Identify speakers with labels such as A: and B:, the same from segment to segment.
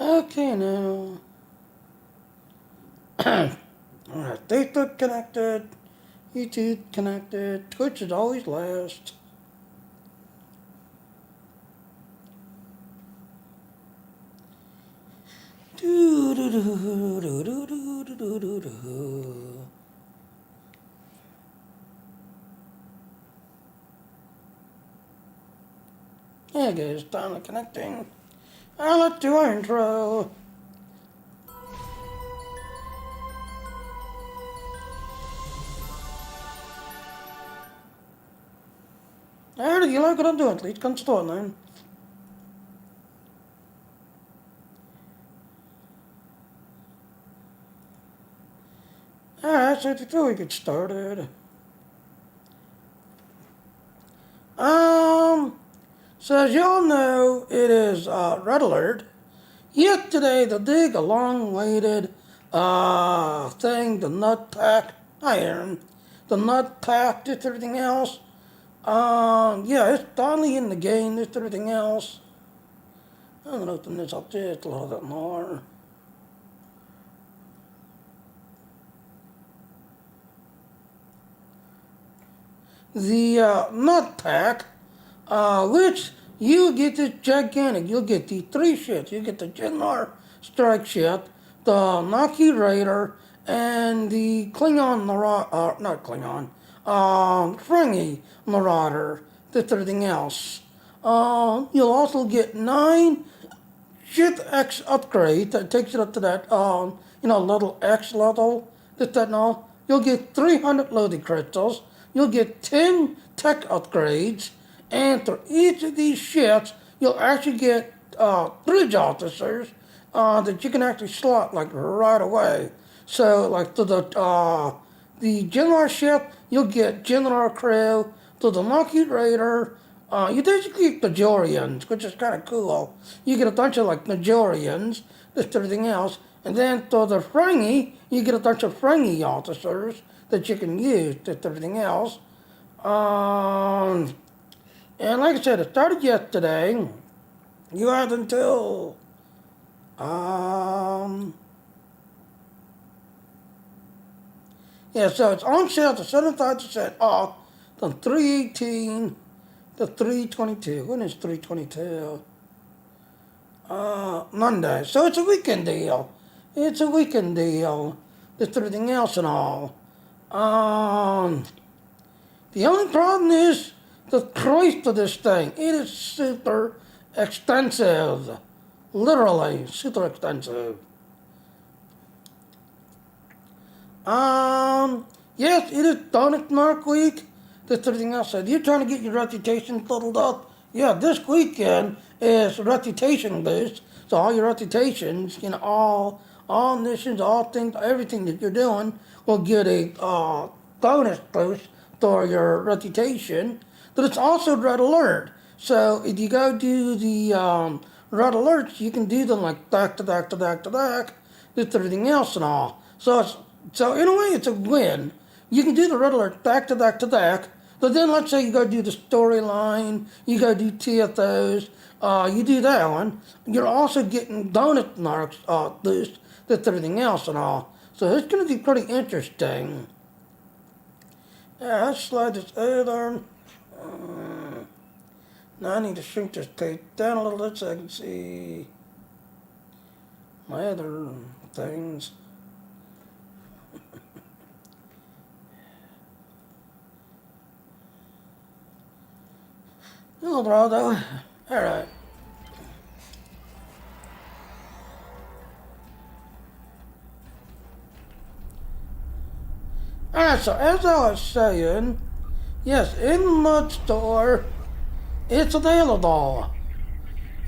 A: Okay, now. Alright, Facebook connected, YouTube connected, Twitch is always last. Do do do do do do do do do do. There it goes, time to connecting. Let's do our intro. Alright, you like what I'm doing, please come start then. Alright, so before we get started. So as y'all know, it is Red Alert. Yesterday, the big, long-awaited thing, the nut pack, the nut pack, just everything else. Yeah, it's finally in the game, just everything else. I'm gonna open this up just a little bit more. The nut pack, which you get this gigantic, you'll get the three ships. You get the General Strike Ship, the Naki Raider, and the Klingon Marauder, not Klingon, Ferengi Marauder, this everything else. You'll also get 9 Ship X upgrades that takes it up to that, little X level, this, that, and all. You'll get 300 loading crystals. You'll get 10 tech upgrades, and for each of these ships, you'll actually get bridge officers that you can actually slot like right away. So, like to the General ship, you'll get General crew. To the Lockheed Raider, you basically get Bajorians, which is kind of cool. You get a bunch of like Bajorians, just everything else, and then to the Ferengi, you get a bunch of Ferengi officers that you can use, just everything else. And like I said, it started yesterday. You have until yeah, so it's on sale to 75% off from 318 to 322. When is 322? Monday. So it's a weekend deal. It's a weekend deal. Just everything else and all. The only problem is the price for this thing. It is super expensive. Literally, super expensive. Yes, it is bonus mark week. That's everything else. If you're trying to get your reputation totaled up, yeah, this weekend is reputation boost. So all your reputations, all missions, all things, everything that you're doing will get a bonus boost for your reputation. But it's also Red Alert. So if you go do the Red Alerts, you can do them like back to back to back to back, with everything else and all. So in a way, it's a win. You can do the Red Alert back to back to back, but then let's say you go do the storyline, you go do TFOs, you do that one. You're also getting bonus marks boost with everything else and all. So it's going to be pretty interesting. Yeah, let's slide this over. Now I need to shrink this page down a little bit so I can see my other things. Hello, brother. Alright. Alright, so as I was saying, yes, in the mud store, it's available.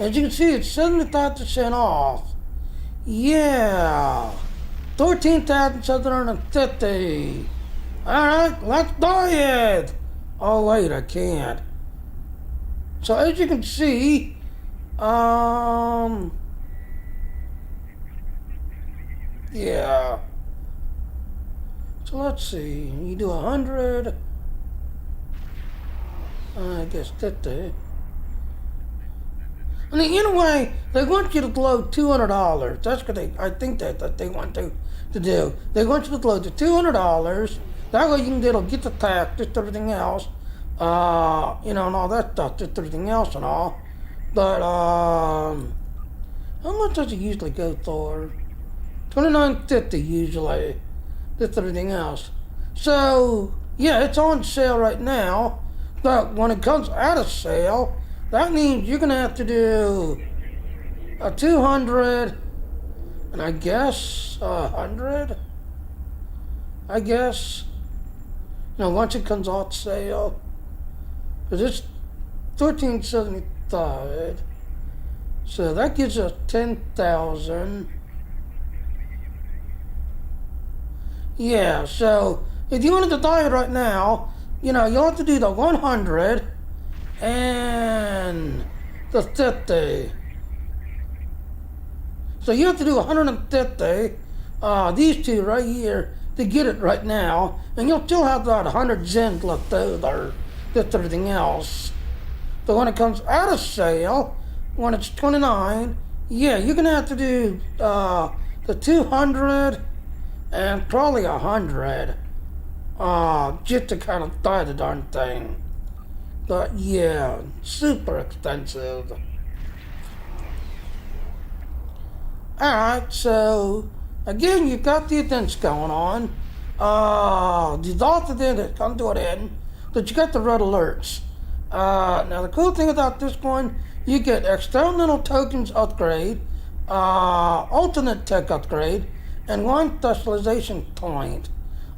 A: As you can see, it's 75% off. Yeah. 13,750. Alright, let's buy it. Oh wait, I can't. So as you can see, yeah. So let's see, you do 100, I guess 50. I mean, anyway, they want you to load $200. That's what I think that they want to do. They want you to load the $200. That way you can get the tax, just everything else, and all that stuff, just everything else and all. But how much does it usually go for? $29.50 usually, just everything else. So yeah, it's on sale right now. But when it comes out of sale, that means you're gonna have to do a 200, and I guess 100. I guess once it comes off sale, because it's 1375, so that gives us 10,000. Yeah, so if you wanted to buy it right now, you'll have to do the 100 and the 50. So you have to do 150, these two right here, to get it right now, and you'll still have about 100 Zens left over, just everything else. So when it comes out of sale, when it's 29, yeah, you're gonna have to do the 200 and probably 100, just to kind of buy the darn thing. But yeah, super expensive. Alright, so again, you've got the events going on. The author did come to an end, but you got the red alerts. Now the cool thing about this one, you get experimental tokens upgrade, alternate tech upgrade, and one specialization point.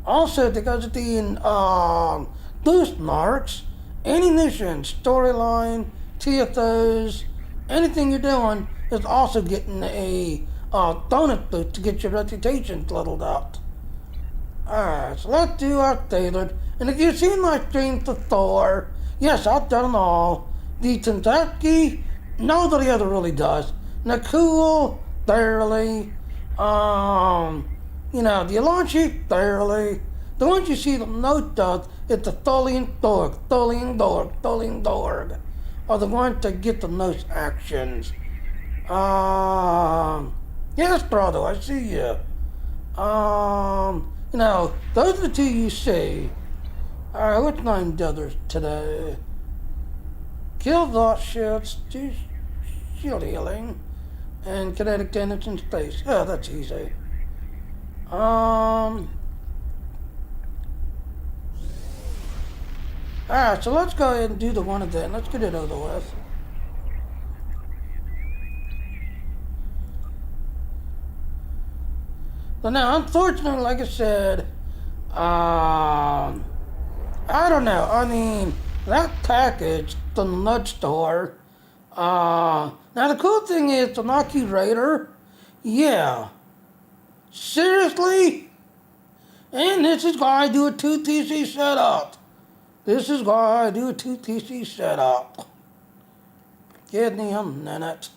A: Also, because of the boost marks, any mission, storyline, TFOs, anything you're doing is also getting a bonus boost to get your reputation leveled up. Alright, so let's do our tailored. And if you've seen my streams before, yes, I've done them all. The Tenzaki, nobody ever really does. Nakul, barely. The Elanchi, barely. The ones you see the most does, it's the Tholian Dorg, are the ones that get the most actions. Yes, brother, I see you. Those are the two you see. Alright, what's nine the others today? Kill lost shields, do shield healing, and kinetic damage in space. Oh, that's easy. Alright, so let's go ahead and do the one of them. Let's get it over with. So now, unfortunately, like I said, I don't know. I mean, that package, the nut store. Now the cool thing is the Naki Raider. Yeah. Seriously? And this is why I do a 2TC setup. This is why I do a 2TC setup. Give me a minute.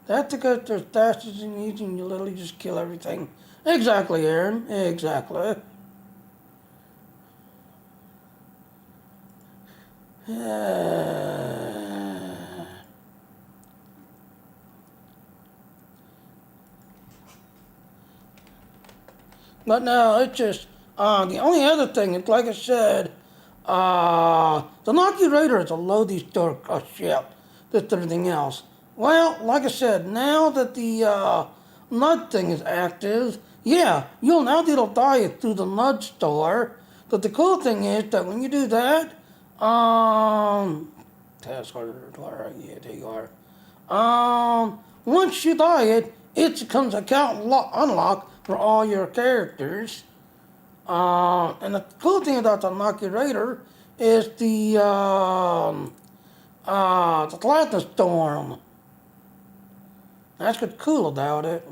A: That's because there's dashes in these and you literally just kill everything. Exactly, Aaron. Exactly. But no, it's just, the only other thing is, like I said, the Naki Raider is a low store ship. Just everything else. Well, like I said, now that the nud thing is active, yeah, you'll now be able to buy it through the nud store. But the cool thing is that when you do that, task order, yeah, there you are. Once you buy it, it becomes account unlock for all your characters. And the cool thing about the Naki Raider is the Platinum Storm. That's what's cool about it.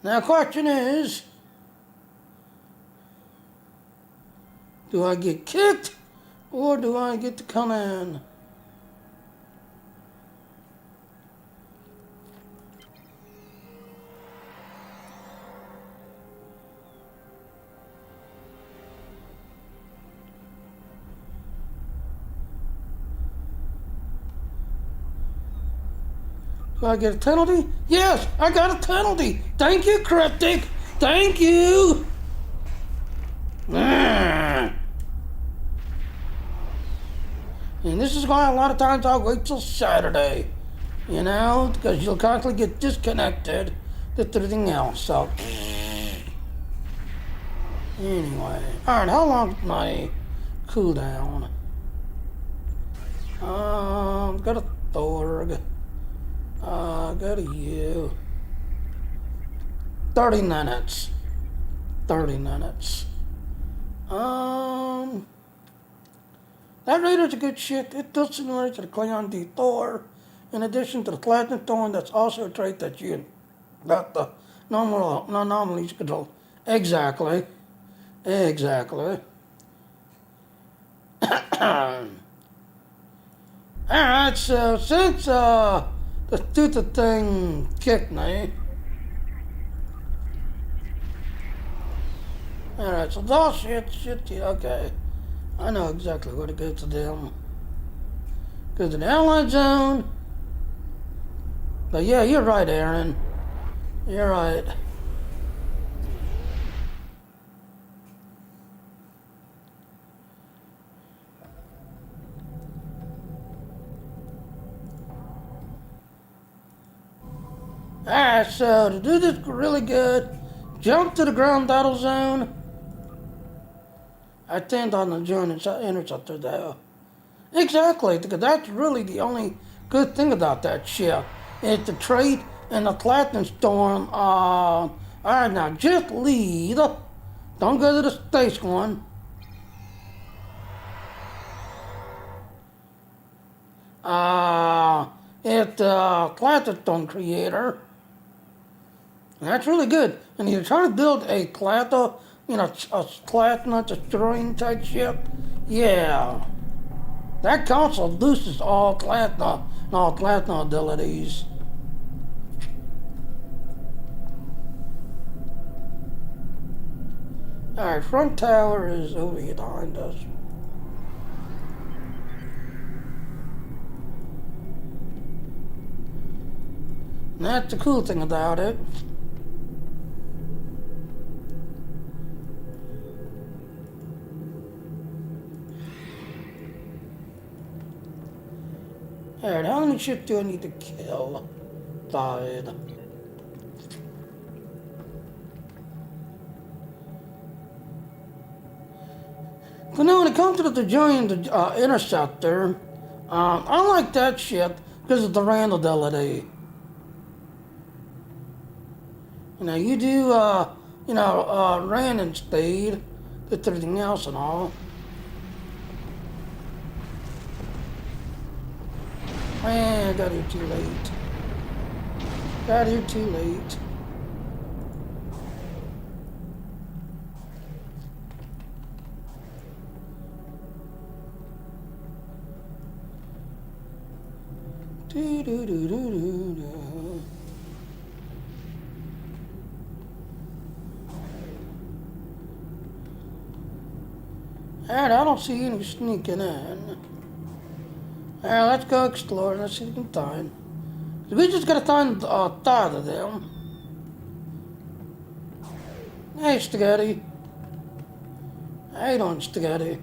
A: Now, the question is, do I get kicked or do I get to come in? Do I get a penalty? Yes, I got a penalty. Thank you, Cryptic. Thank you. And this is why a lot of times I'll wait till Saturday, you know, because you'll constantly get disconnected with everything else. So, anyway, all right. How long's my cooldown? Got a Thorg. Go to you. 30 minutes. 30 minutes. That Raider's a good shit. It does similar to the Cleon D Thor. In addition to the Platinum Thorn, that's also a trait that the normal, non-anomalies control. Exactly. Exactly. Alright, so since, the stupid thing kicked me. Alright, so those shit, okay. I know exactly where to go to them. Go to the Allied Zone. But yeah, you're right, Aaron. You're right. Alright, so to do this really good, jump to the ground battle zone. I tend on the joint interceptor there. Exactly, because that's really the only good thing about that ship. Is the trait and the Platinum Storm. Alright, now just lead. Don't go to the space one. It's Platinum Storm creator. That's really good. And you're trying to build a Clatta, a Plasma destroying type ship. Yeah. That console loses all Plasma and all Plasma abilities. Alright, front tower is over here behind us. And that's the cool thing about it. Alright, how many ships do I need to kill? 5. But now when it comes to the giant interceptor, I like that ship because of the randability. You do, random speed with everything else and all. Man, I got here too late. Got here too late. Do do do do do do. Alright, I don't see any sneaking in. Alright, let's go explore. Let's see if we can find. We just gotta find thought of them. Hey, Spaghetti. How you doing, Spaghetti?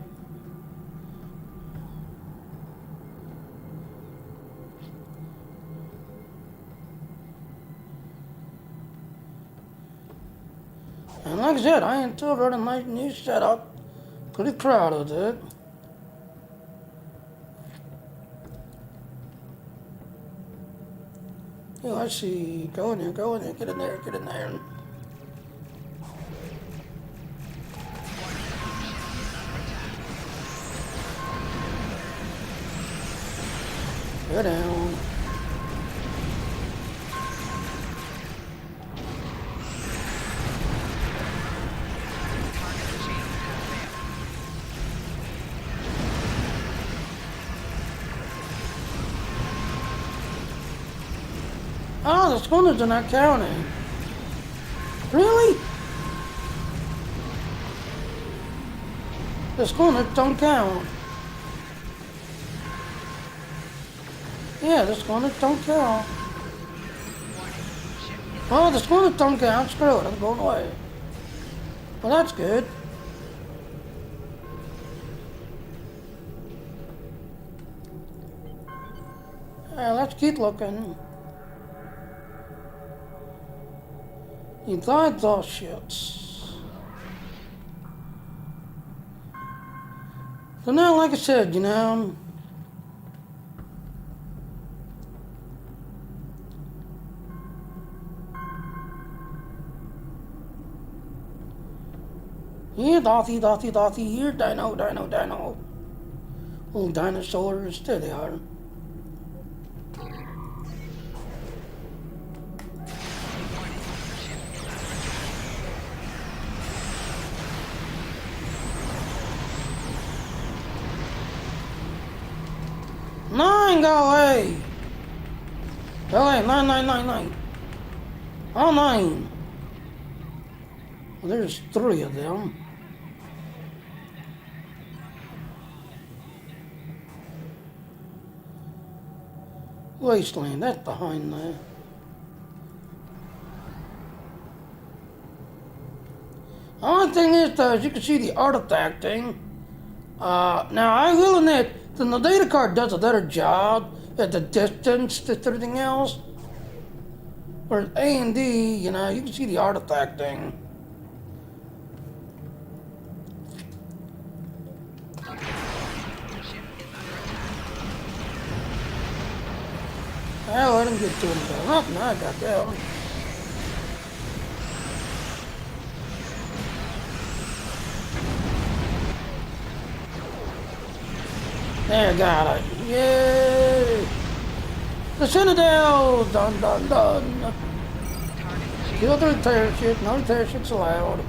A: And like I said, I am still running my new setup. Pretty proud of it. Yeah, let's see. Go in there, get in there, get in there. Go down. Oh, the schooners are not counting. Really? The schooners don't count. Yeah, the schooners don't count. Oh, the swimming don't count. Screw it. I'm going away. Well, that's good. Let's keep looking. Inside those shits. So now, like I said, here, Dothy, here, Dino. Little dinosaurs, there they are. Nine, go away! Go away, nine. Oh, 9. Well, there's 3 of them. Wasteland, that's behind there. The only thing is, though, is you can see the artifact thing. Now, I will admit, the data card does a better job at the distance to everything else. Whereas A and D, you can see the artifact thing. Well, let him get to him, though. Nothing, I got that one. There, got it. Yay! The Citadel! Done. Kill the repair ship. No repair ships allowed.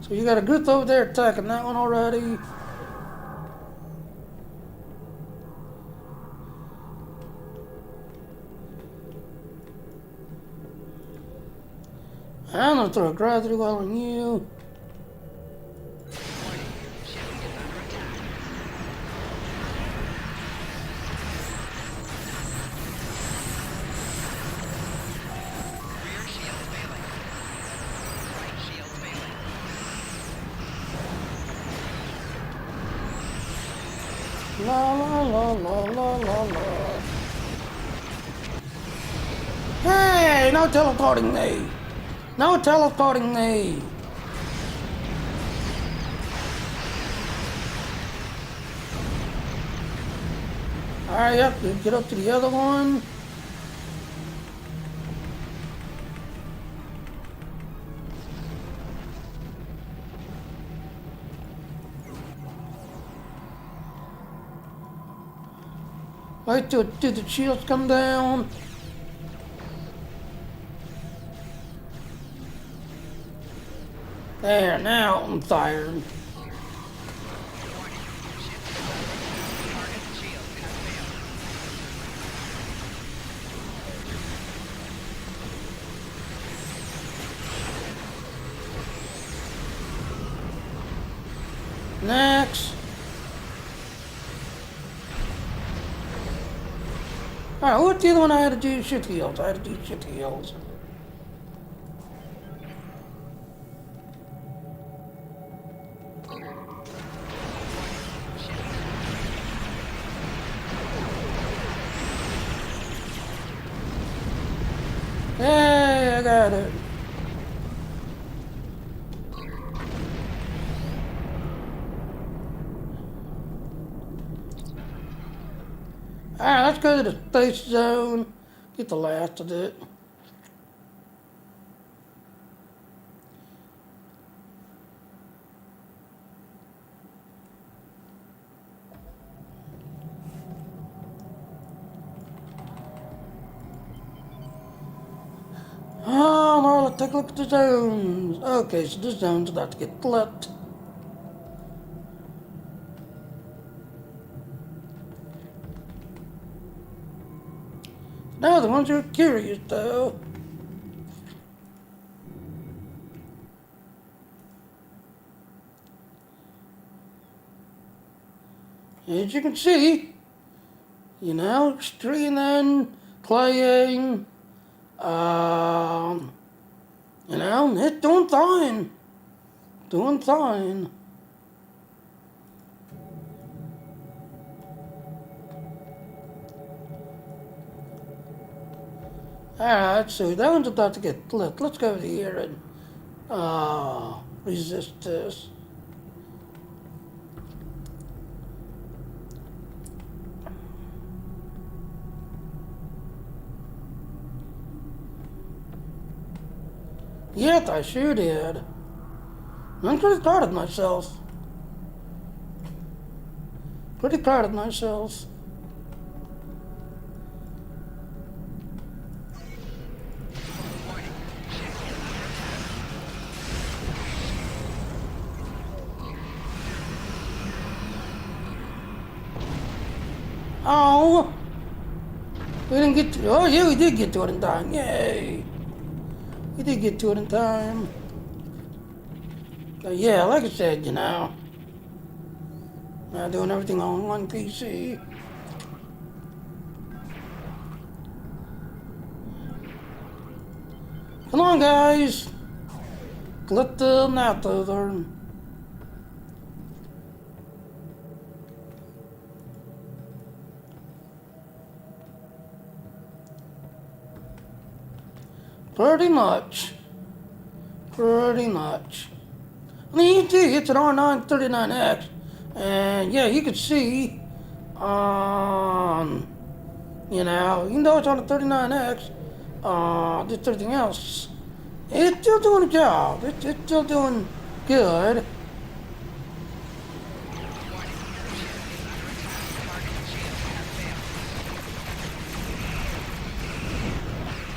A: So you got a group over there attacking that one already. I'm gonna throw a gravity well on you. La. Hey, no teleporting me. No teleporting me. Alright, yep, get up to the other one. Wait till the shields come down. There, now I'm firing. Next. Alright, what's the other one I had to do? Shit heals. Hey, I got it. Alright, let's go to the space zone. Get the last of it. Oh, now let's take a look at the zones. Okay, so this zone's about to get flipped. Now the ones who are curious, though. as you can see, streaming, playing, it's doing fine. Doing fine. Alright, so that one's about to get lit. Let's go over here and resist this. Yes, I sure did. I'm pretty proud of myself. Pretty proud of myself. Oh! We didn't get to... Oh, yeah, we did get to it in time. Yay! We did get to it in time. But yeah, like I said, now doing everything on one PC. Come on, guys! Let the mouth over. Pretty much. Pretty much. I mean, you see, it's an R939X. And yeah, you can see, even though it's on the 39X, just everything else, it's still doing a job. It's still doing good.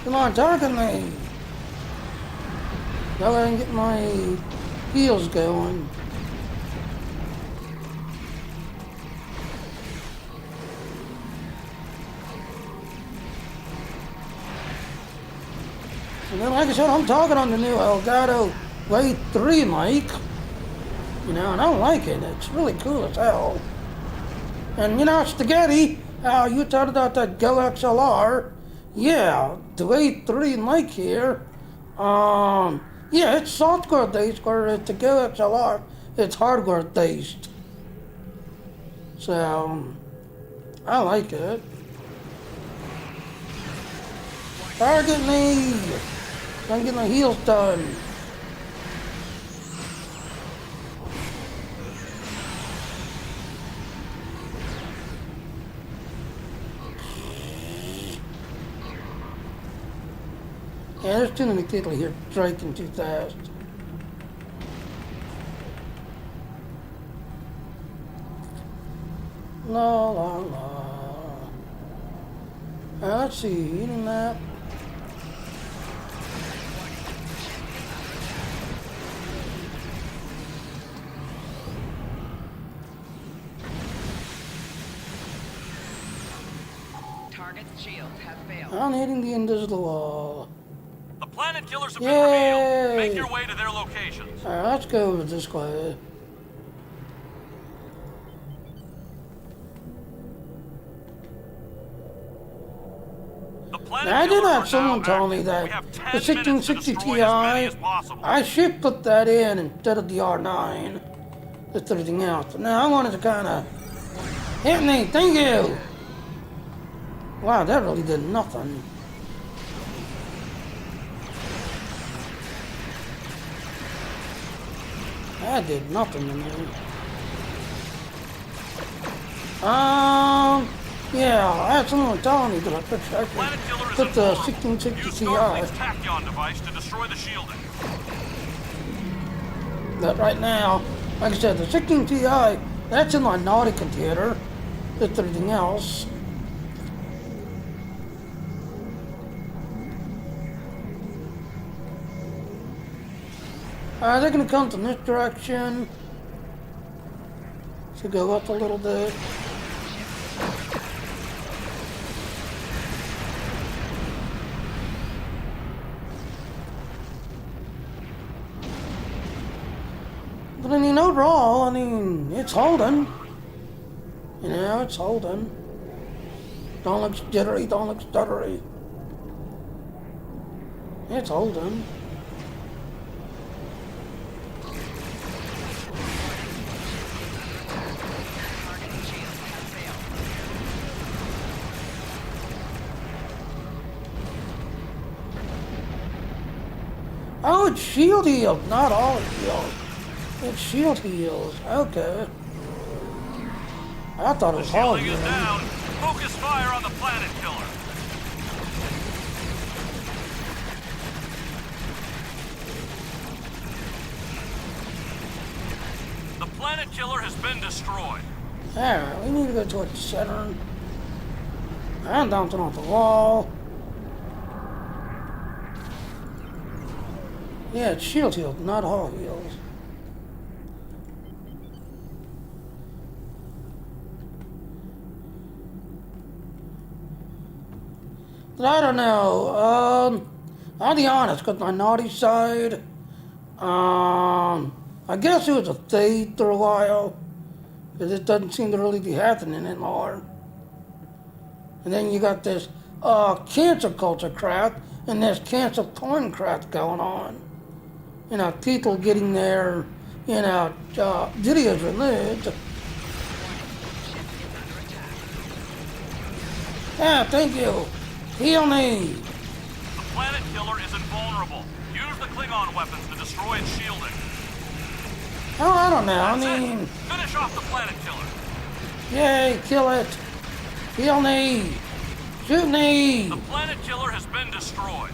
A: Come on, target me. Go ahead and get my heels going. And then, like I said, I'm talking on the new Elgato Wave 3 mic. And I like it. It's really cool as hell. And Spaghetti, you talked about that Go XLR. Yeah, the Wave 3 mic here. Yeah, it's software based, whereas the Go XLR, it's hardware based. So, I like it. Target me! I'm getting my heels done. Yeah, there's too many people here striking too fast. La la la. Let's see, eating that.
B: Target's shields have failed.
A: I'm hitting the invisible wall.
C: The planet killers have been revealed. Make
A: Yay!
C: your way to their locations.
A: Alright, let's go over this way.
C: The planet
A: Now, I did
C: killers
A: have
C: are
A: someone
C: now
A: tell me
C: active.
A: that
C: We have
A: the
C: 10 minutes to
A: 1660
C: destroy as many as
A: Ti,
C: possible.
A: I should put that in instead of the R9. That's everything else. But now I wanted to kind of hit me. Thank you. Wow, that really did nothing. That did nothing to me. Yeah, I had someone telling me that I could
C: Planet
A: actually
C: killer is
A: put the
C: informed.
A: 1660
C: Use
A: Ti.
C: Starfleet's tachyon device to destroy the shielding.
A: But right now, like I said, the 16 Ti, that's in my naughty computer. That's everything else. They're gonna come from this direction. Should go up a little bit. But I mean, overall, it's holding. You know, it's holding. Don't look jittery, don't look stuttery. It's holding.
B: Target's shields have failed.
A: Oh, it's shield healed, not all healed. It's shield heals. Okay. I thought it
C: The
A: was all
C: shielding is
A: healing.
C: down. Focus fire on the planet killer. The planet killer has been destroyed.
A: Alright, we need to go towards the center. And bouncing off the wall. Yeah, it's shield healed, not all heals. But I don't know. I'll be honest, because my naughty side, I guess it was a fade for a while. Because it doesn't seem to really be happening anymore. And then you got this cancer culture crap and this cancer porn crap going on. You know, people getting their, videos removed. Yeah, thank you. Heal me.
C: The planet killer is invulnerable. Use the Klingon weapons to destroy its shielding.
A: Oh, I don't know. I
C: That's
A: mean,
C: it. Finish off the planet killer.
A: yay, kill it. Heal me. Shoot me.
C: The planet killer has been destroyed.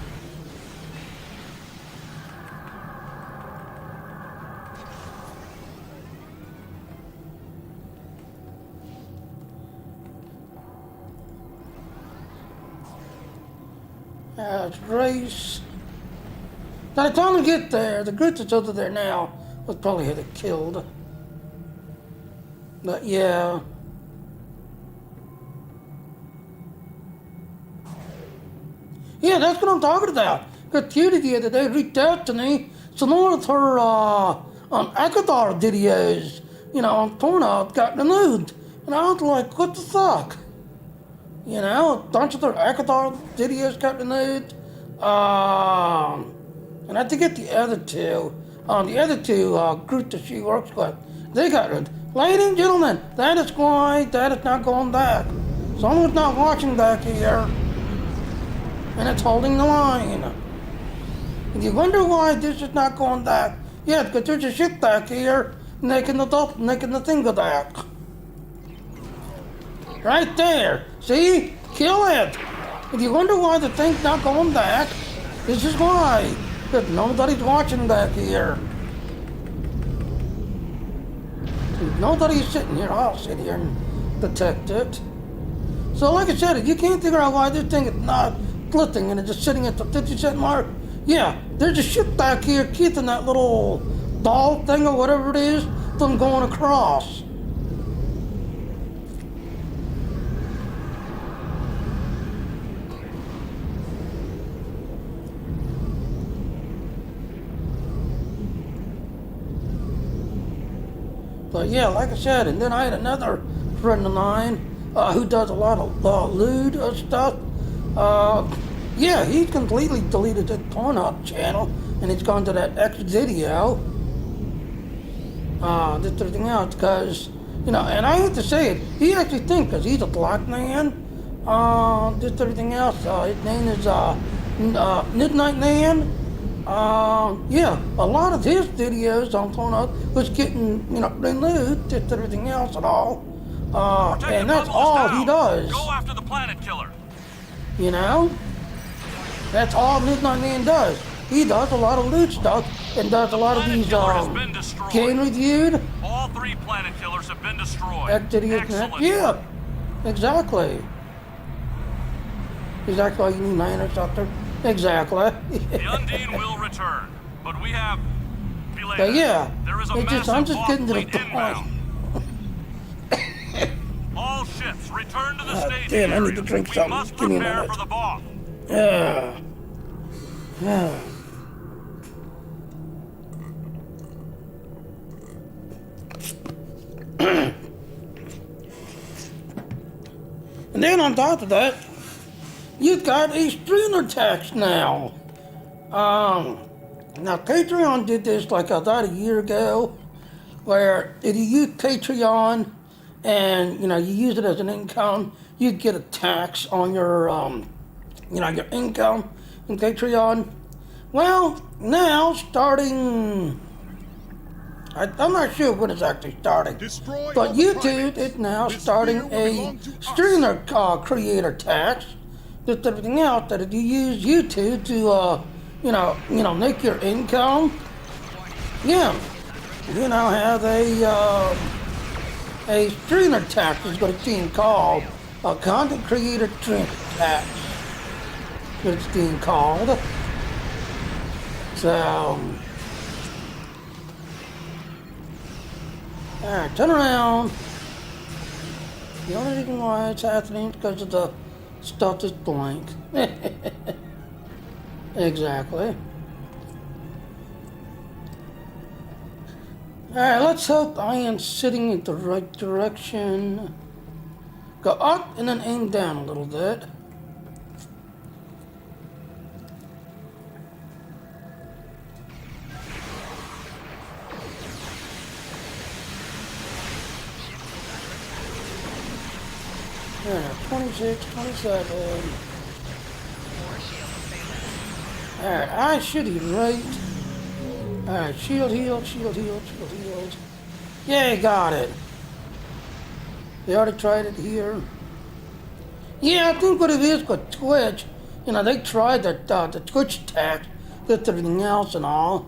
A: It's race. By the time we get there, the group that's over there now was probably had it killed. But yeah. Yeah, that's what I'm talking about. Because Cutie the other day reached out to me. Some more of her Akadar videos, on Pornhub got removed. And I was like, what the fuck? A bunch of their Akadar videos got removed. And I forget the other two. The other two groups that she works with, they got removed. Ladies and gentlemen, that is why that is not going back. Someone's not watching back here. And it's holding the line. And you wonder why this is not going back. Yeah, because there's a ship back here making the thing go back. Right there. See? Kill it. If you wonder why the thing's not going back, this is why. Because nobody's watching back here. If nobody's sitting here, I'll sit here and detect it. So like I said, if you can't figure out why this thing is not flipping and it's just sitting at the 50-cent mark, yeah, there's a ship back here keeping that little doll thing or whatever it is from going across. But yeah, like I said, and then I had another friend of mine who does a lot of lewd stuff. Yeah, he completely deleted the Pornhub channel, and he's gone to that X video. Just everything else, because, and I hate to say it, he actually thinks, because he's a black man, just everything else, his name is Midnight Man. Yeah, a lot of his videos on Pornhub was getting, removed, just everything else and all. And that's all he does.
C: Go after the planet killer.
A: That's all Midnight Man does. He does a lot of loot stuff and does a lot of these game reviewed.
C: All 3 planet killers have been destroyed.
A: Excellent. Yeah, exactly. Exactly why you need my interceptor. Exactly.
C: The Undine will return, but we have.
A: But yeah,
C: there is a
A: I'm just getting to the
C: fleet inbound.
A: point.
C: All ships return to the staging
A: damn, I need
C: area.
A: to drink
C: We
A: something.
C: must
A: Give me a
C: prepare
A: minute.
C: for the bomb.
A: Yeah. Yeah. And then on top of that, you've got a streamer tax now. Now Patreon did this like about a year ago, where if you use Patreon and you use it as an income, you get a tax on your your income in Patreon. Well, now starting, I'm not sure when it's actually starting, but YouTube is now starting a streamer creator tax. Just everything else that if you use YouTube to make your income, yeah, you now have a streamer tax is what it's being called, a content creator streamer tax. What it's being called. So, alright, turn around. The only reason why it's happening is because of the stuff is blank. Exactly. Alright, let's hope I am sitting in the right direction. Go up and then aim down a little bit. Yeah, 26, 27. Alright, I should be right. Alright, shield healed, shield healed, shield healed. Yeah, got it. They already tried it here. Yeah, I think what it is with Twitch, they tried the Twitch tax with everything else and all.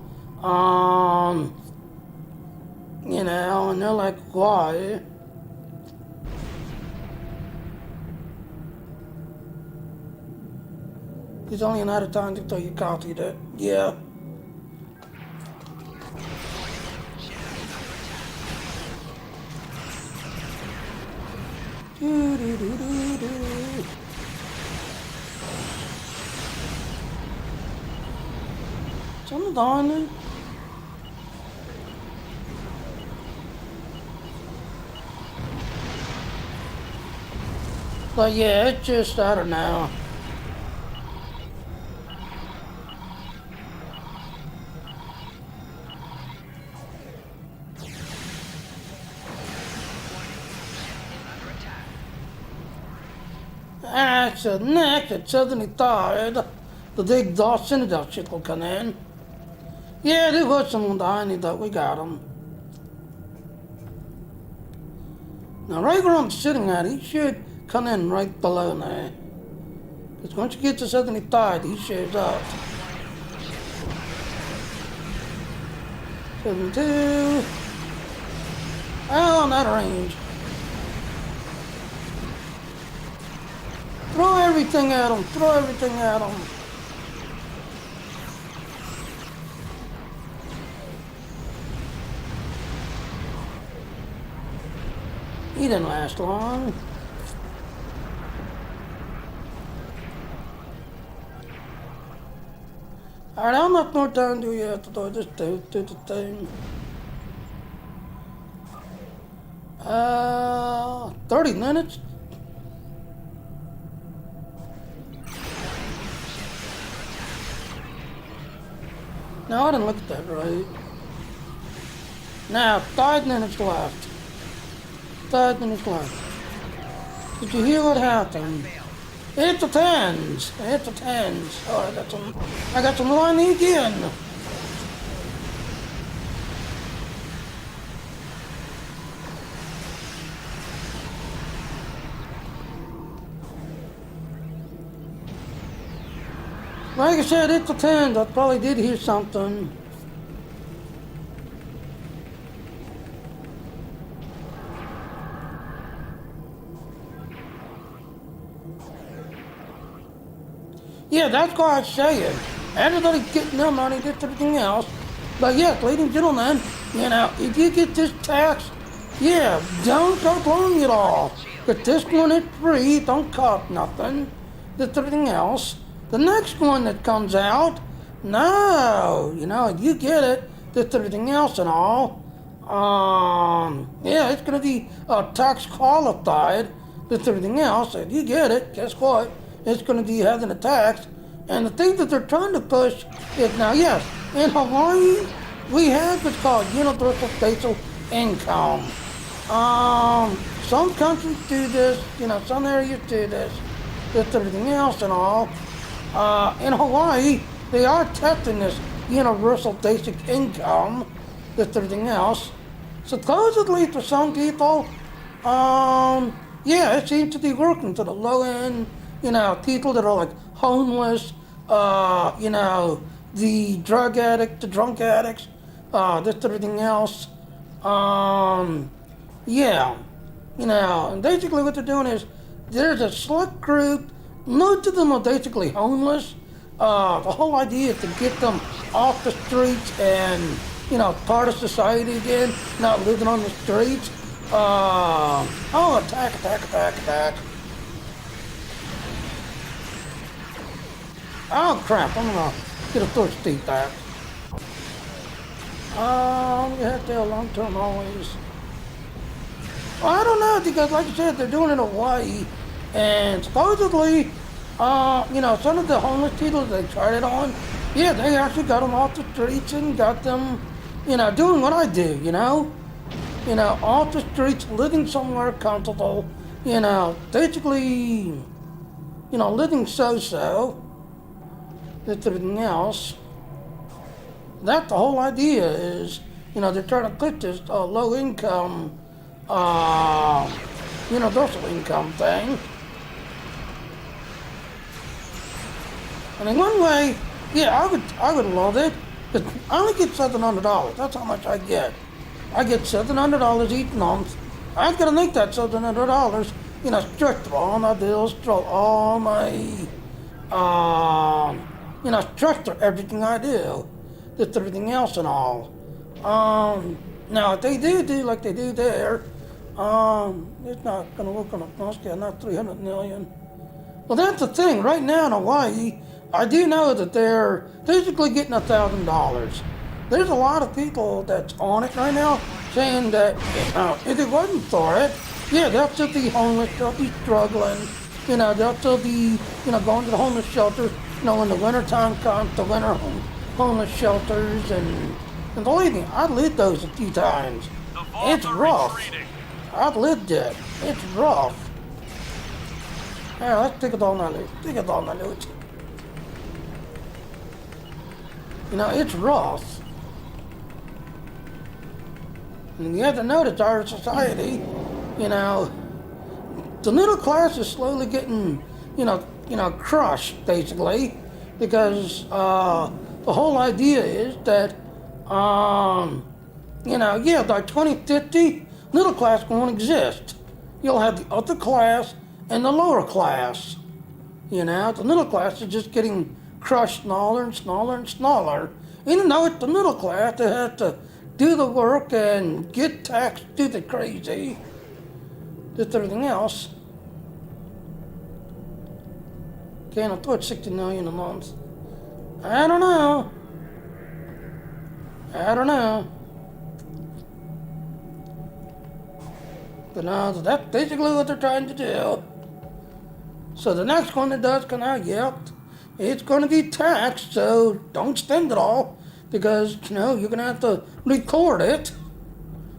A: And they're like, why? There's only another time until you copied it. Yeah. Something on there. But yeah, it's just, I don't know. So next, at 73rd, the big Dark Citadel shit will come in. Yeah, there was someone behind it, but we got him. Now, right where I'm sitting at, he should come in right below there. Because once you get to 73rd, he shows up. 72. Oh, not range. Throw everything at him, throw everything at him. He didn't last long. Alright, I'm not more time to you have to do. Just do the thing. 30 minutes? No, I didn't look at that right. Now, 5 minutes left. 5 minutes left. Did you hear what happened? It's a tens. It's a tens. Oh, I got some line again. Like I said, it's a 10. I probably did hear something. Yeah, that's why I say it. Everybody's getting their money, gets everything else. But yes, ladies and gentlemen, if you get this tax, yeah, don't go blowing it all. But this one is free, don't cost nothing. Just everything else. The next one that comes out, no, you get it, just everything else and all. Yeah, it's gonna be tax qualified, this everything else. If you get it, guess what? It's going to be having attacks. And the thing that they're trying to push is now, yes, in Hawaii, we have what's called universal basic income. Some countries do this, some areas do this everything else and all. In Hawaii, they are testing this universal basic income, this everything else. Supposedly for some people, yeah, it seems to be working to the low end, people that are like homeless, the drug addicts, the drunk addicts, this everything else. Yeah, and basically what they're doing is there's a select group, most of them are basically homeless. The whole idea is to get them off the streets and, part of society again, not living on the streets. Attack. Oh crap, I'm gonna get a thirsty back. You have to have long-term always. Well, I don't know, because like I said, they're doing it in Hawaii, and supposedly, some of the homeless people that they tried it on, yeah, they actually got them off the streets and got them, doing what I do, off the streets, living somewhere comfortable, basically, living so-so, with everything else. That's the whole idea is, they're trying to put this low-income, universal income thing. And in one way, yeah, I would love it, but I only get $700. That's how much I get. I get $700 each month. I've got to make that $700, stretch through all my bills, through all my, stretch through everything I do, just everything else and all. Now if they do like they do there, it's not going to work on a small scale, not 300 million. Well, that's the thing. Right now in Hawaii, I do know that they're basically getting $1,000. There's a lot of people that's on it right now saying that if it wasn't for it, yeah, they'll still be homeless, they'll be struggling, they'll still be, going to the homeless shelters, when the winter time comes, the winter homeless shelters, and believe me, I've lived those a few times. It's rough. I've lived it. It's rough. Yeah, let's take it all now, take it all now, it's rough. And you have to notice our society, the middle class is slowly getting, crushed, basically, because the whole idea is that, by 2050, middle class won't exist. You'll have the upper class and the lower class. The middle class is just getting crushed smaller and smaller and smaller. Even though it's the middle class that has to do the work and get taxed, do the crazy, just everything else. Can't afford 60 million a month. I don't know. But that's basically what they're trying to do. So the next one that does come out, yep, it's going to be taxed, so don't spend it all, because, you're going to have to record it.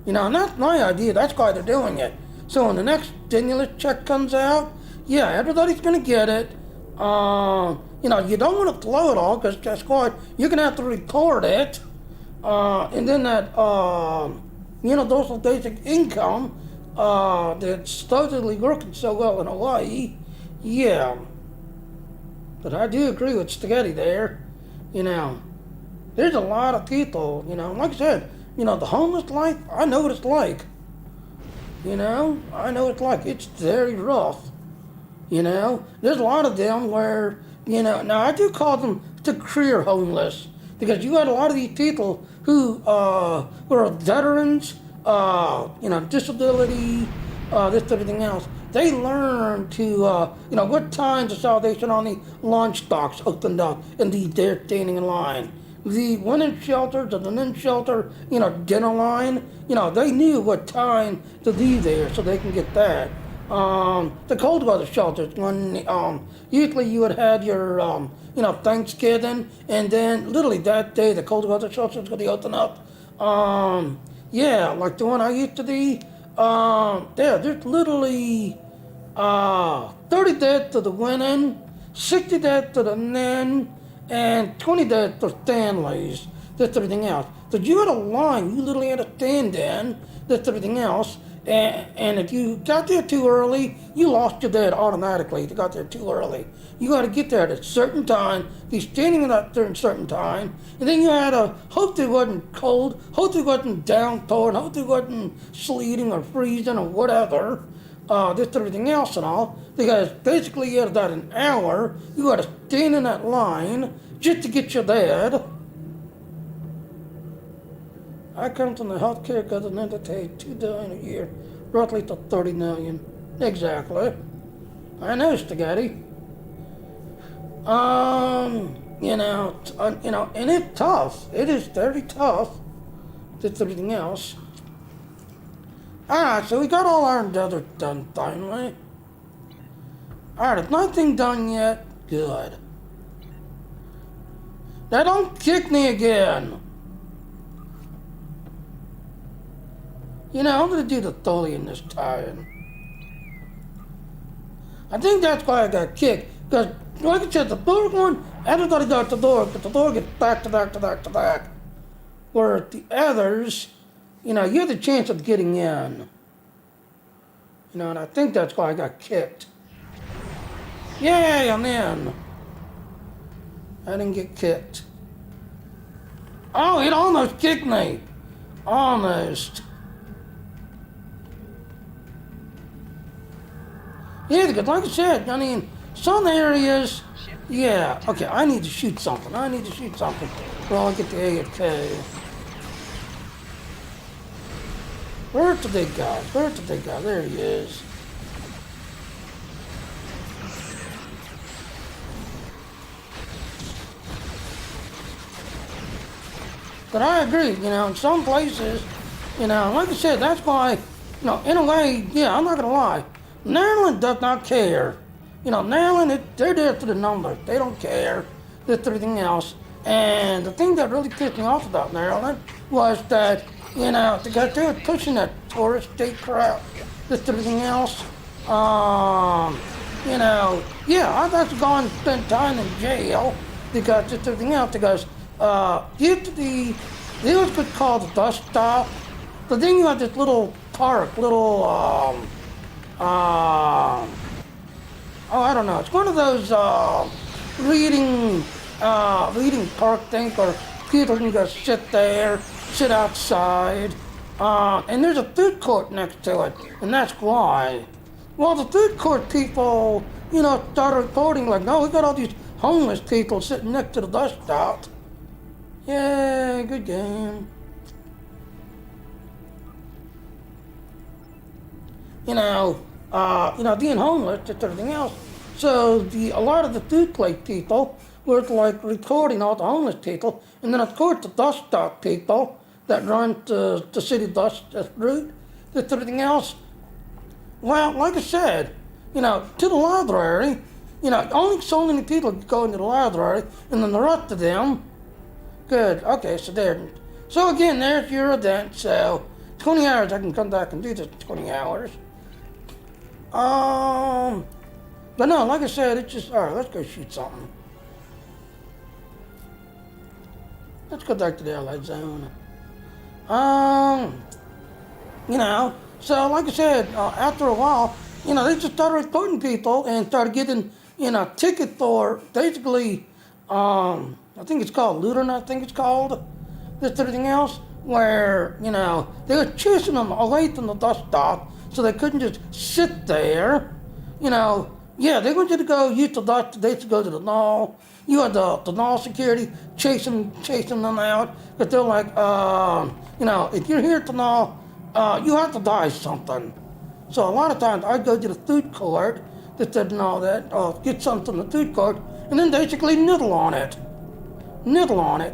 A: And that's my idea, that's why they're doing it. So when the next stimulus check comes out, yeah, everybody's going to get it. You don't want to blow it all, because guess what, you're going to have to record it. And then that, universal basic income, that's supposedly working so well in Hawaii, yeah. But I do agree with Spaghetti there. There's a lot of people, like I said, the homeless life, I know what it's like. I know it's like, it's very rough. There's a lot of them where, now I do call them the career homeless, because you got a lot of these people who are veterans, disability, this, everything else. They learn to, what times the Salvation Army lunch box opened up and they're standing in line. The women's shelter, the men's shelter, dinner line, they knew what time to be there so they can get that. the cold weather shelters when usually you would have your Thanksgiving, and then literally that day the cold weather shelters going to open up. Yeah, like the one I used to be. There's literally 30 dead to the winning, 60 dead to the men, and 20 dead to Stanleys. That's everything else. So you had a line, you literally had to stand in. That's everything else. And if you got there too early, you lost your dead automatically. If you got there too early, you got to get there at a certain time. Be standing at a certain time, and then you had to hope it wasn't cold, hope it wasn't downpouring, hope it wasn't sleeting or freezing or whatever. Just everything else and all, because basically you had about an hour. You got to stand in that line just to get your dead. I come from the healthcare government that pays $2 billion a year, roughly to 30 million. Exactly. I know, spaghetti. And it's tough. It is very tough. Just everything else. Alright, so we got all our endeavors done finally. Alright, if nothing done yet, good. Now don't kick me again. I'm going to do the Tholian this time. I think that's why I got kicked. Because, like I said, the third one, everybody got the door, but the door gets back to back to back to back. Where the others, you have the chance of getting in. And I think that's why I got kicked. Yay, I'm in. I didn't get kicked. Oh, it almost kicked me. Almost. Yeah, because like I said, some areas, yeah, okay, I need to shoot something. Well, I get the AFK. Where's the big guy? There he is. But I agree, in some places, like I said, that's why, in a way, yeah, I'm not going to lie. Maryland does not care. Maryland, they're there for the numbers. They don't care. That's everything else. And the thing that really pissed me off about Maryland was that, because they were pushing that tourist state crap. That's everything else. Yeah, I've actually gone and spent time in jail because it's everything else. Because used to be, it was called the bus stop. But then you have this little park, I don't know. It's one of those reading park things where people can just sit outside. And there's a food court next to it, and that's why. Well, the food court people, started reporting like, no, we got all these homeless people sitting next to the bus stop. Yay, good game. Being homeless, just everything else. So a lot of the food plate people were like recording all the homeless people, and then of course the bus stop people that run the city bus route, just everything else. Well, like I said, to the library, only so many people go into the library, and then the rest of them, good. Okay, so there. So again, there's your event. So 20 hours, I can come back and do this 20 hours. But no, like I said, it's just, alright, let's go shoot something. Let's go back to the Allied Zone. So like I said, after a while, they just started recruiting people and started getting, tickets for basically, I think it's called looting, just everything else, where, they were chasing them away from the bus stop so they couldn't just sit there, Yeah, they wanted to go use the bus, they to go to the mall. You had the mall security chasing them out, but they're like, if you're here at the mall, you have to buy something. So a lot of times I'd go to the food court that said and all that, get something from the food court, and then basically nibble on it,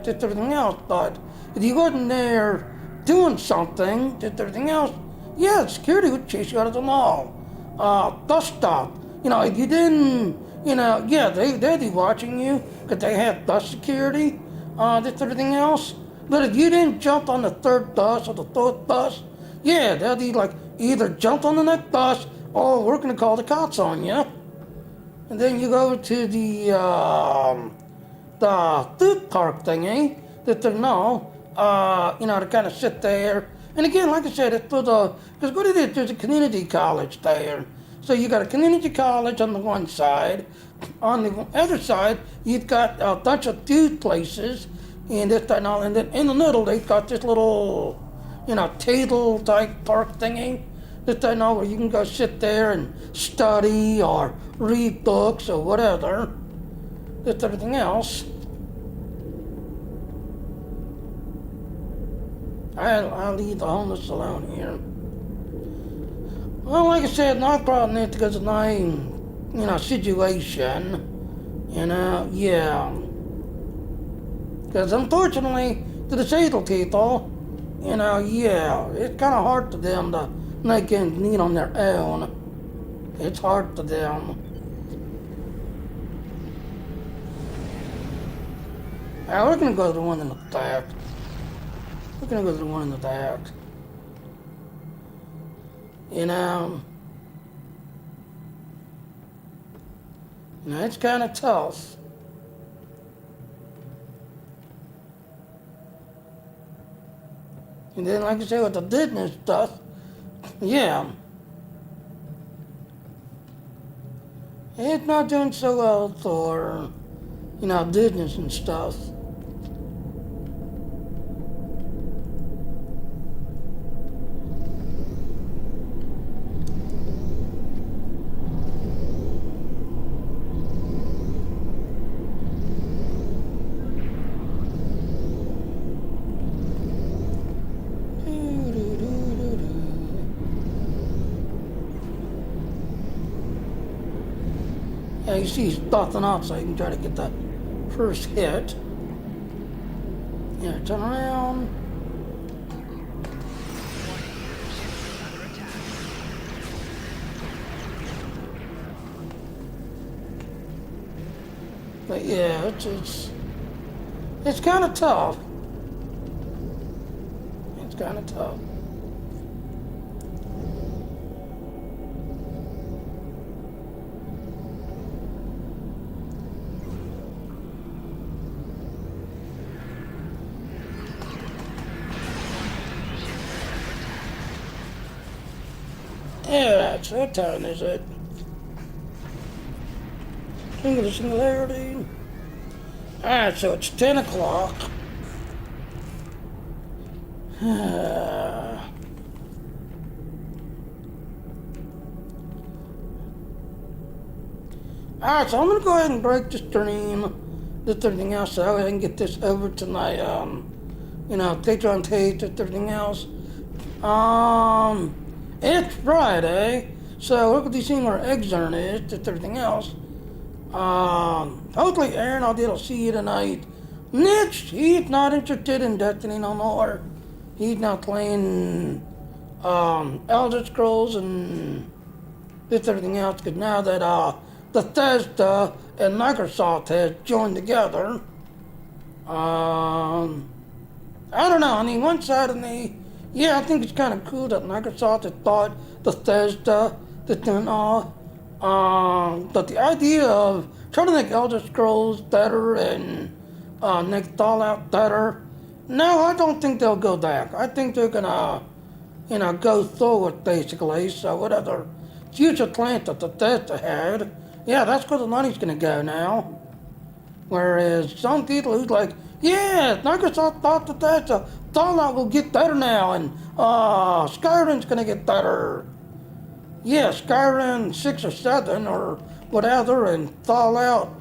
A: just everything else. But if you wasn't there doing something, just everything else, yeah, security would chase you out of the mall. dust stop. You know, if you didn't, you know, yeah, they'd be watching you because they have dust security, this everything else. But if you didn't jump on the third dust or the fourth dust, yeah, they'll be like, either jump on the next dust or we're gonna call the cops on you. And then you go to the food park thingy that they know, you know, to kind of sit there. And again, like I said, it's for the, because what it is, there's a community college there. So you got a community college on the one side. On the other side, you've got a bunch of food places, and this, that, and all. And then in the middle, they've got this little, you know, table type park thingy that they know where you can go sit there and study or read books or whatever. That's everything else. I'll leave the homeless alone here. Well, like I said, not problem is because of my, you know, situation. You know, yeah. Because unfortunately, the disabled people, you know, yeah, it's kind of hard for them to make ends meet on their own. It's hard for them. Now, we're gonna go to the one in the back. We're gonna go to the one in the back. You know, it's kind of tough. And then, like I said, with the business stuff, yeah, it's not doing so well for, you know, business and stuff. Yeah, you see he's buffing out so he can try to get that first hit. Yeah, turn around.
B: Under attack.
A: But yeah, it's kind of tough. It's kind of tough. Yeah, that's what time is it? Singular singularity. Alright, so it's 10 o'clock. Alright, so I'm gonna go ahead and break the stream, this everything else, so I can get this over to my, you know, Patreon page, this everything else. It's Friday, so we're gonna be seeing where Exern is, this everything else. Hopefully Aaron, I'll be able to see you tonight. Mitch, he's not interested in Destiny no more. He's now playing, Elder Scrolls and this everything else, because now that, Bethesda and Microsoft has joined together, I don't know, I mean, one side of me, yeah, I think it's kind of cool that Microsoft has bought Bethesda, that and all, but the idea of trying to make Elder Scrolls better and make Fallout better, no, I don't think they'll go back. I think they're gonna, you know, go through it basically. So whatever future plans that Bethesda had, yeah, that's where the money's gonna go now. Whereas some people who's like, yeah, Microsoft bought Bethesda, Fallout will get better now, and Skyrim's gonna get better. Yeah, Skyrim 6 or 7 or whatever, and Fallout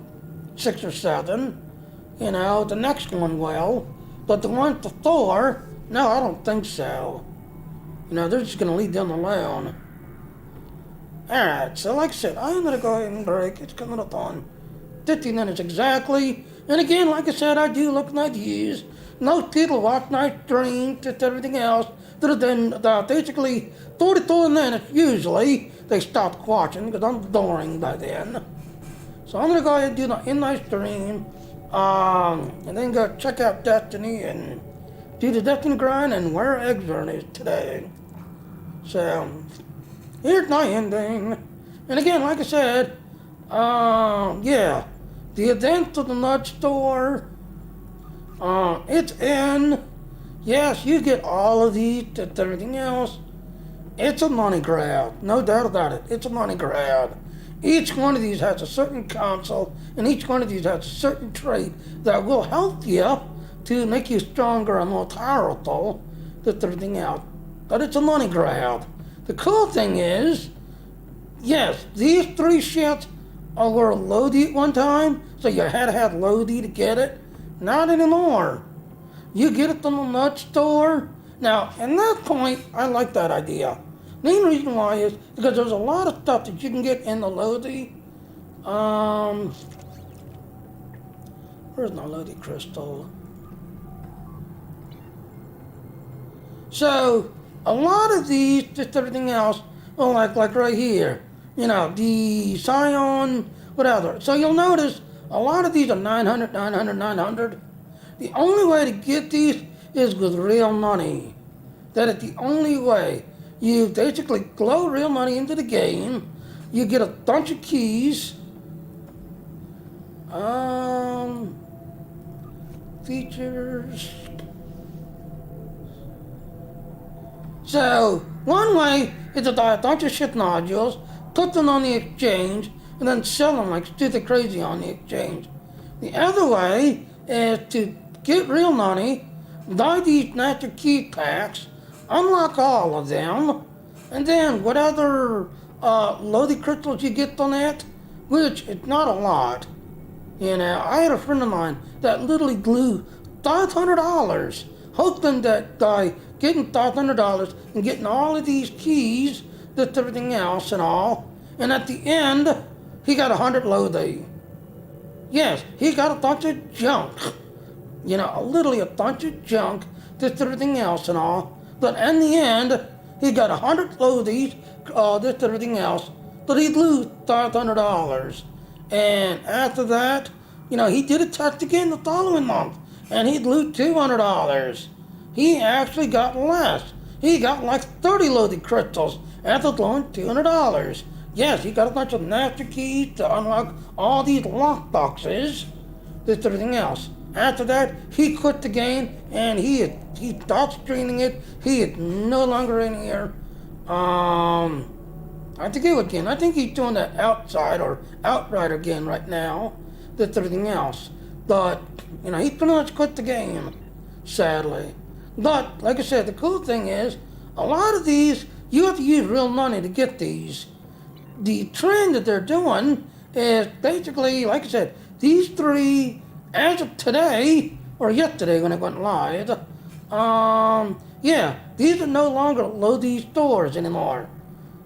A: 6 or 7. You know, the next one will. But the one before, no, I don't think so. You know, they're just gonna leave them alone. Alright, so like I said, I'm gonna go ahead and break. It's coming up on 50 minutes exactly. And again, like I said, I do look like these. most people watch nice streams, just everything else. Then basically 42 minutes usually they stop watching because I'm boring by then. So I'm gonna go ahead and do the in-night stream, and then go check out Destiny and do the Destiny grind and where Exburn is today. So here's my ending. And again, like I said, yeah, the event of the nut store, it's in. Yes, you get all of these and everything else. It's a money grab, no doubt about it. It's a money grab. Each one of these has a certain console, and each one of these has a certain trait that will help you to make you stronger and more powerful than everything else. But it's a money grab. The cool thing is, yes, these 3 ships were Lodi at one time, so you had to have Lodi to get it. Not anymore. You get it from the nut store. Now, at that point, I like that idea. The main reason why is because there's a lot of stuff that you can get in the Lodi. Where's my Lodi crystal? So, a lot of these, just everything else, well, like right here, you know, the Scion, whatever. So you'll notice a lot of these are 900, 900, 900. The only way to get these is with real money. That is the only way. You basically glow real money into the game. You get a bunch of keys. Features. So, one way is to buy a bunch of ship nodules, put them on the exchange, and then sell them like stupid crazy on the exchange. The other way is to get real money, buy these master key packs, unlock all of them, and then what other Lodi crystals you get on that, which it's not a lot. You know, I had a friend of mine that literally blew $500 hoping that by getting $500 and getting all of these keys, that everything else and all, and at the end, he got 100 Lodi. Yes, he got a bunch of junk. You know, literally a bunch of junk, just everything else and all. But in the end, he got 100 Lodis, just everything else, but he'd lose $500. And after that, you know, he did a test again the following month, and he'd lose $200. He actually got less. He got like 30 Lodi crystals after blowing $200. Yes, he got a bunch of master keys to unlock all these lock boxes, just everything else. After that, he quit the game and he stopped streaming it. He is no longer in here. I think again. I think he's doing that outside or outright again right now. That's everything else. But you know, he pretty much quit the game, sadly. But like I said, the cool thing is a lot of these you have to use real money to get these. The trend that they're doing is basically, like I said, these 3. As of today, or yesterday when it went live, yeah, these are no longer Lodi stores anymore.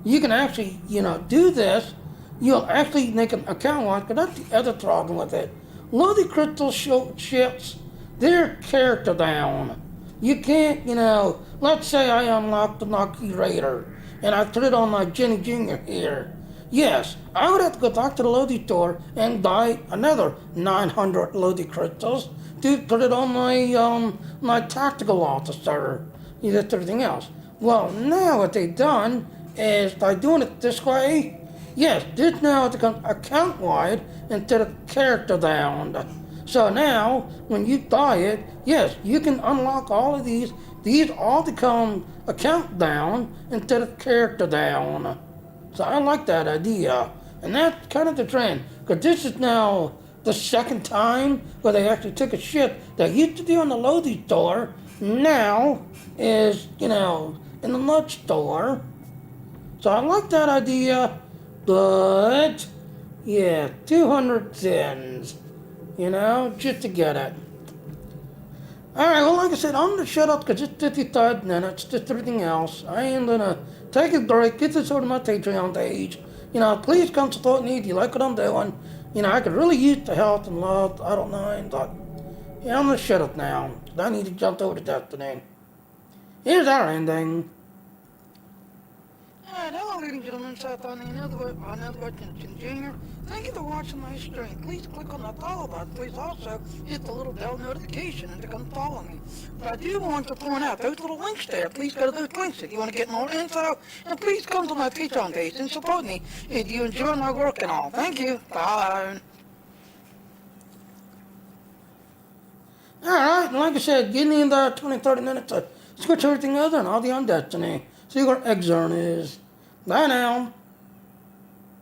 A: You can actually, you know, do this. You'll actually make an account one, because that's the other problem with it. Lodi crystal ships, they're character down. You can't, you know, let's say I unlocked the Naki Raider, and I put it on my Jenny Jr. here. Yes, I would have to go back to the Lodi store and buy another 900 Lodi crystals to put it on my tactical officer, just everything else. Well, now what they've done is by doing it this way, yes, this now becomes account wide instead of character bound. So now, when you buy it, yes, you can unlock all of these. These all become account down instead of character down. So I like that idea. And that's kind of the trend. Because this is now the second time where they actually took a ship that used to be on the Lodi store, now is, you know, in the nut store. So I like that idea. But, yeah, 200 cents, you know, just to get it. Alright, well, like I said, I'm going to shut up because it's 55 minutes, just everything else. I am going to take a break, get this over to my Patreon page. You know, please come support me if you like what I'm doing. You know, I could really use the help and love, I don't mind, but, Yeah, I'm gonna shut up now. I need to jump over to Destiny. Here's our ending. Alright, hello ladies and gentlemen, Seth on another Jr. Thank you for watching my stream. Please click on the follow button. Please also hit the little bell notification and to come follow me. But I do want to point out those little links there. Please go to those links if you want to get more info. And please come to my Patreon page and support me if you enjoy my work and all. Thank you. Bye. Alright, and like I said, give me the 20-30 minutes to switch everything over and I'll be on Destiny. See what Exern is. Bye now.